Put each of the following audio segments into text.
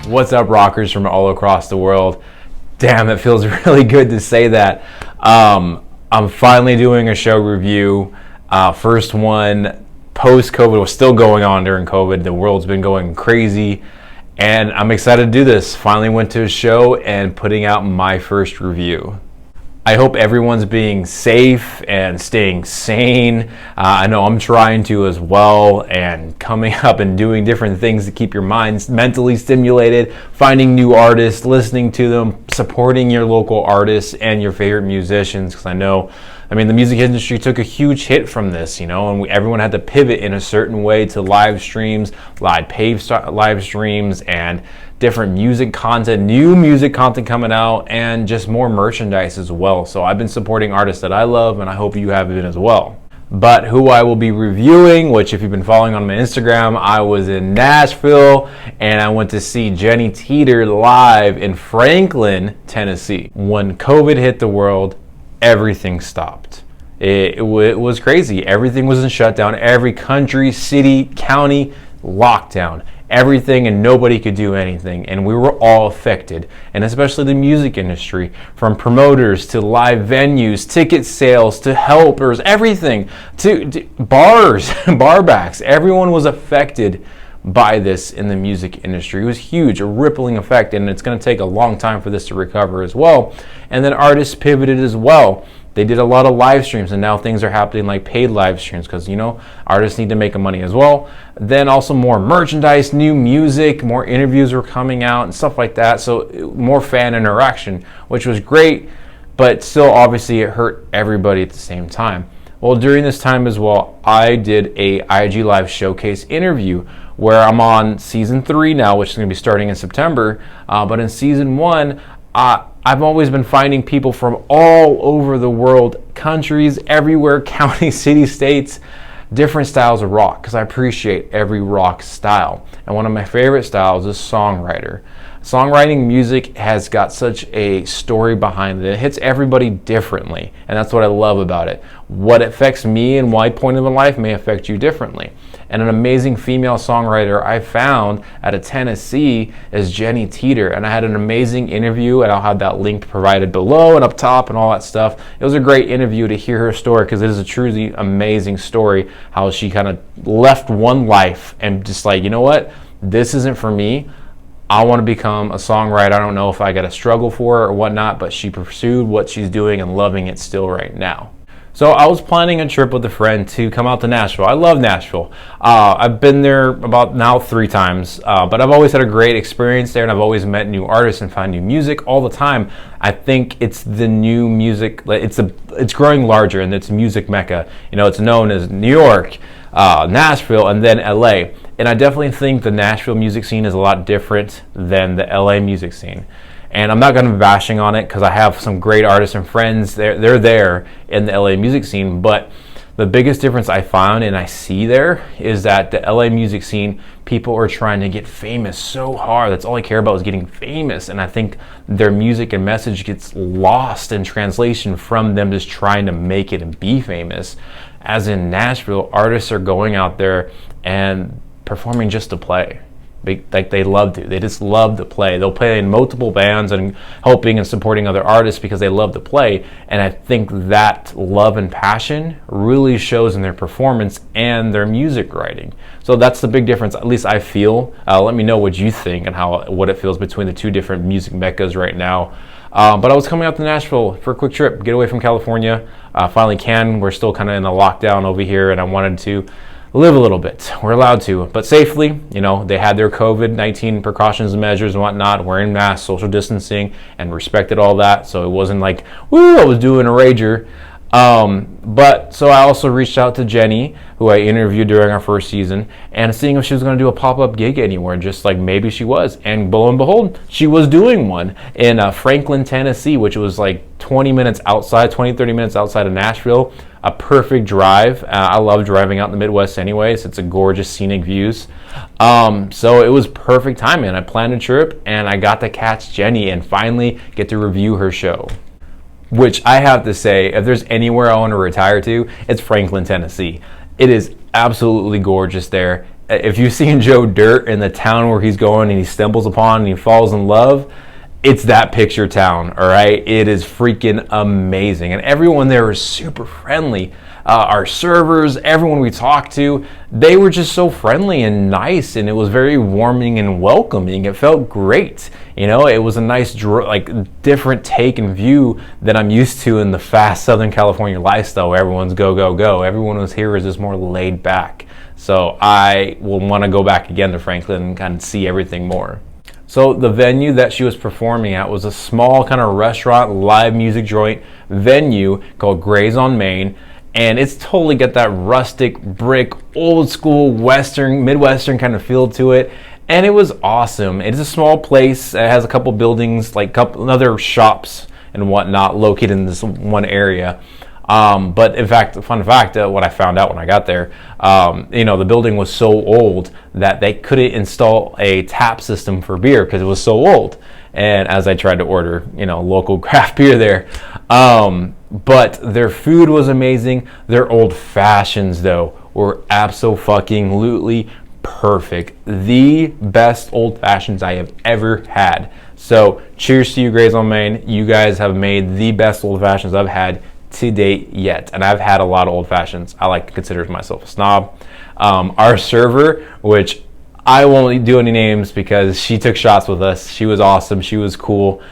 What's up, rockers from all across the world? Damn, it feels really good to say that. I'm finally doing a show review. First one post-COVID, was still going on during COVID. The world's been going crazy, and I'm excited to do this. Finally went to a show and putting out my first review. I hope everyone's being safe and staying sane. I know I'm trying to as well, and coming up and doing different things to keep your minds mentally stimulated, finding new artists, listening to them, supporting your local artists and your favorite musicians, because the music industry took a huge hit from this, and everyone had to pivot in a certain way to live streams, live streams, and different music content, new music content coming out, and just more merchandise as well. So I've been supporting artists that I love, and I hope you have been as well. But who I will be reviewing, which if you've been following on my Instagram, I was in Nashville and I went to see Jenny Teator live in Franklin, Tennessee. When COVID hit the world, everything stopped. It was crazy. Everything was in shutdown. Every country, city, county, lockdown. Everything, and nobody could do anything, and we were all affected, and especially the music industry, from promoters to live venues, ticket sales to helpers, everything, to bars, bar backs. Everyone was affected by this in the music industry. It was huge, a rippling effect, and it's going to take a long time for this to recover as well. And then artists pivoted as well. They did a lot of live streams, and now things are happening like paid live streams, because artists need to make money as well. Then also more merchandise, new music, more interviews were coming out and stuff like that. So more fan interaction, which was great, but still obviously it hurt everybody at the same time. Well, during this time as well, I did a IG Live showcase interview where I'm on season 3 now, which is going to be starting in September. But in season 1, I've always been finding people from all over the world, countries, everywhere, counties, cities, states, different styles of rock, because I appreciate every rock style. And one of my favorite styles is songwriter. Songwriting music has got such a story behind it. It hits everybody differently, and that's what I love about it. What affects me and my point of life may affect you differently. And an amazing female songwriter I found out of Tennessee is Jenny Teator, and I had an amazing interview, and I'll have that link provided below and up top and all that stuff. It was a great interview to hear her story, because it is a truly amazing story, how she kind of left one life and just like, you know what, this isn't for me. I want to become a songwriter. I don't know if I got to struggle for it or whatnot, but she pursued what she's doing and loving it still right now. So I was planning a trip with a friend to come out to Nashville. I love Nashville. I've been there about now 3 times, but I've always had a great experience there, and I've always met new artists and found new music all the time. I think it's the new music. It's growing larger, and it's music mecca. It's known as New York, Nashville, and then LA. And I definitely think the Nashville music scene is a lot different than the LA music scene. And I'm not going to be bashing on it, because I have some great artists and friends. They're there in the LA music scene. But the biggest difference I found and I see there is that the LA music scene, people are trying to get famous so hard. That's all I care about, is getting famous. And I think their music and message gets lost in translation from them just trying to make it and be famous. As in Nashville, artists are going out there and performing just to play. They love to. They just love to play. They'll play in multiple bands and helping and supporting other artists because they love to play. And I think that love and passion really shows in their performance and their music writing. So that's the big difference, at least I feel. Let me know what you think and what it feels between the two different music meccas right now. But I was coming out to Nashville for a quick trip, get away from California. Finally can. We're still kind of in a lockdown over here, and I wanted to live a little bit. We're allowed to, but safely. They had their COVID-19 precautions and measures and whatnot, wearing masks, social distancing, and respected all that. So it wasn't like, woo, I was doing a rager. But so I also reached out to Jenny, who I interviewed during our first season, and seeing if she was going to do a pop-up gig anywhere, just like maybe she was. And lo and behold, she was doing one in Franklin, Tennessee, which was like 30 minutes outside of Nashville. A perfect drive. I love driving out in the Midwest anyways. It's a gorgeous scenic views. So it was perfect timing. I planned a trip, and I got to catch Jenny and finally get to review her show. Which I have to say, if there's anywhere I want to retire to, it's Franklin, Tennessee. It is absolutely gorgeous there. if you've seen Joe Dirt in the town where he's going and he stumbles upon and he falls in love, it's that picture town, all right? It is freaking amazing. And everyone there was super friendly. Our servers, everyone we talked to, they were just so friendly and nice, and it was very warming and welcoming. It felt great. You know, it was a nice, different take and view that I'm used to in the fast Southern California lifestyle where everyone's go, go, go. Everyone was here was just more laid back. So I will want to go back again to Franklin and kind of see everything more. So the venue that she was performing at was a small kind of restaurant, live music joint venue called Gray's on Main. And it's totally got that rustic brick, old school Western, Midwestern kind of feel to it. And it was awesome. It's a small place. It has a couple buildings, like couple other shops and whatnot located in this one area. But in fact, fun fact, what I found out when I got there, the building was so old that they couldn't install a tap system for beer because it was so old. And as I tried to order, local craft beer there, but their food was amazing. Their old fashions, though, were absolutely perfect. The best old fashions I have ever had. So cheers to you, Grays on Main. You guys have made the best old fashions I've had to date yet, and I've had a lot of old fashions. I like to consider myself a snob. Our server, which I won't do any names because she took shots with us. She was awesome. She was cool.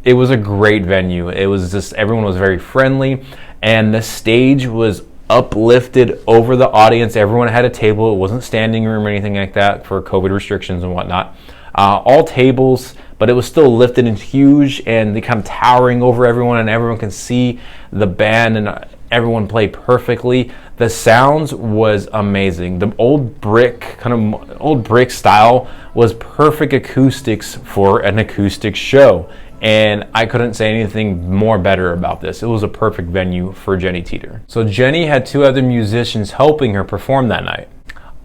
It was a great venue. It was just, everyone was very friendly, and the stage was uplifted over the audience. Everyone had a table. It wasn't standing room or anything like that for COVID restrictions and whatnot. All tables, but it was still lifted and huge, and they kind of towering over everyone, and everyone can see the band, and everyone played perfectly. The sounds was amazing. The old brick style was perfect acoustics for an acoustic show, and I couldn't say anything more better about this. It was a perfect venue for Jenny Teator. So Jenny had two other musicians helping her perform that night.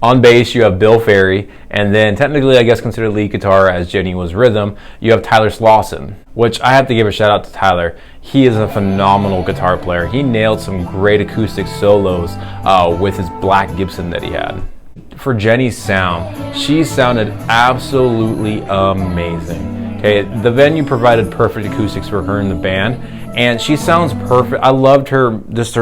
On bass, you have Bill Ferry, and then technically, I guess, considered lead guitar as Jenny was rhythm, you have Tyler Slauson, which I have to give a shout out to Tyler. He is a phenomenal guitar player. He nailed some great acoustic solos with his black Gibson that he had. For Jenny's sound, she sounded absolutely amazing. Okay, the venue provided perfect acoustics for her and the band, and she sounds perfect. I loved her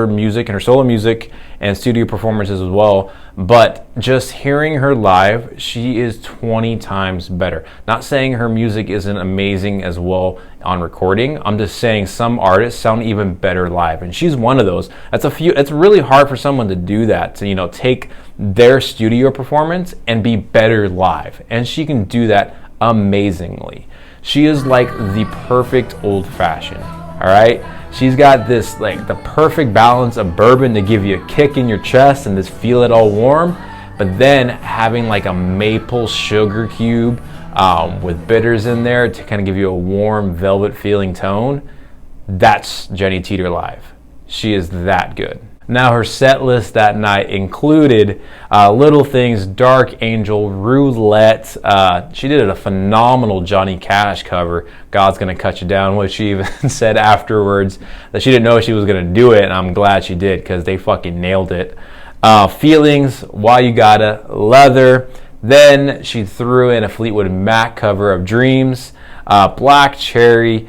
music and her solo music and studio performances as well, but just hearing her live, she is 20 times better. Not saying her music isn't amazing as well on recording. I'm just saying some artists sound even better live, and she's one of those. It's really hard for someone to do that, to take their studio performance and be better live, and she can do that amazingly. She is like the perfect old fashioned, all right? She's got this, the perfect balance of bourbon to give you a kick in your chest and just feel it all warm, but then having a maple sugar cube with bitters in there to kind of give you a warm velvet feeling tone. That's Jenny Teator live. She is that good. Now, her set list that night included Little Things, Dark Angel, Roulette. She did a phenomenal Johnny Cash cover, God's Gonna Cut You Down, which she even said afterwards that she didn't know she was gonna do it, and I'm glad she did because they fucking nailed it. Feelings, Why You Gotta, Leather. Then she threw in a Fleetwood Mac cover of Dreams, Black Cherry,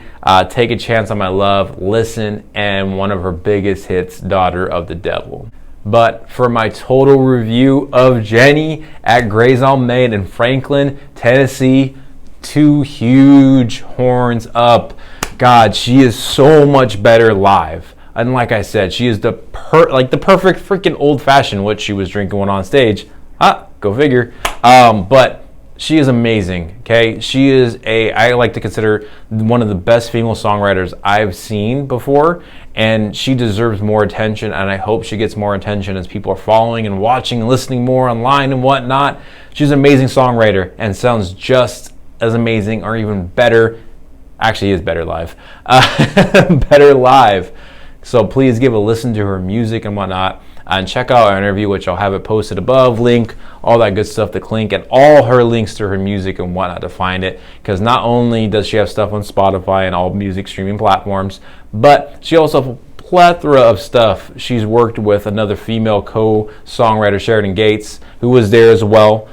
Take a Chance on My Love, Listen, and one of her biggest hits, Daughter of the Devil. But for my total review of Jenny at Gray's on Main in Franklin, Tennessee, two huge horns up. God, she is so much better live. And like I said, she is the perfect freaking old-fashioned what she was drinking when on stage. Go figure. But she is amazing, okay? She is I like to consider one of the best female songwriters I've seen before, and she deserves more attention, and I hope she gets more attention as people are following and watching and listening more online and whatnot. She's an amazing songwriter and sounds just as amazing or even better. Actually, is better live. Better live. So please give a listen to her music and whatnot. And check out our interview, which I'll have it posted above, link, all that good stuff to link, and all her links to her music and whatnot to find it. Because not only does she have stuff on Spotify and all music streaming platforms, but she also plethora of stuff. She's worked with another female co-songwriter, Sheridan Gates, who was there as well.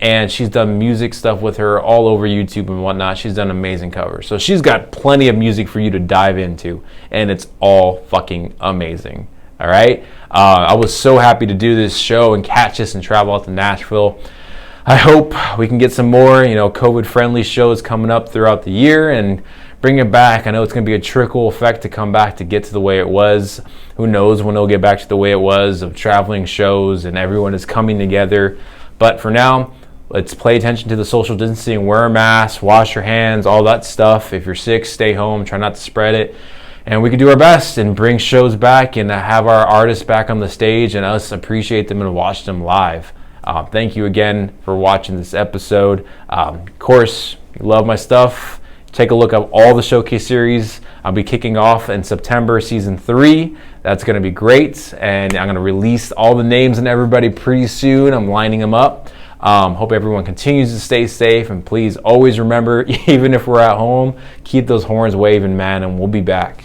And she's done music stuff with her all over YouTube and whatnot. She's done amazing covers. So she's got plenty of music for you to dive into, and it's all fucking amazing. All right? I was so happy to do this show and catch this and travel out to Nashville. I hope we can get some more, COVID-friendly shows coming up throughout the year and bring it back. I know it's going to be a trickle effect to come back to get to the way it was. Who knows when it'll get back to the way it was of traveling shows and everyone is coming together. But for now, let's pay attention to the social distancing, wear a mask, wash your hands, all that stuff. If you're sick, stay home, try not to spread it. And we can do our best and bring shows back and have our artists back on the stage and us appreciate them and watch them live. Thank you again for watching this episode. Of course, you love my stuff. Take a look at all the showcase series. I'll be kicking off in September, season 3. That's going to be great. And I'm going to release all the names and everybody pretty soon. I'm lining them up. Hope everyone continues to stay safe. And please always remember, even if we're at home, keep those horns waving, man, and we'll be back.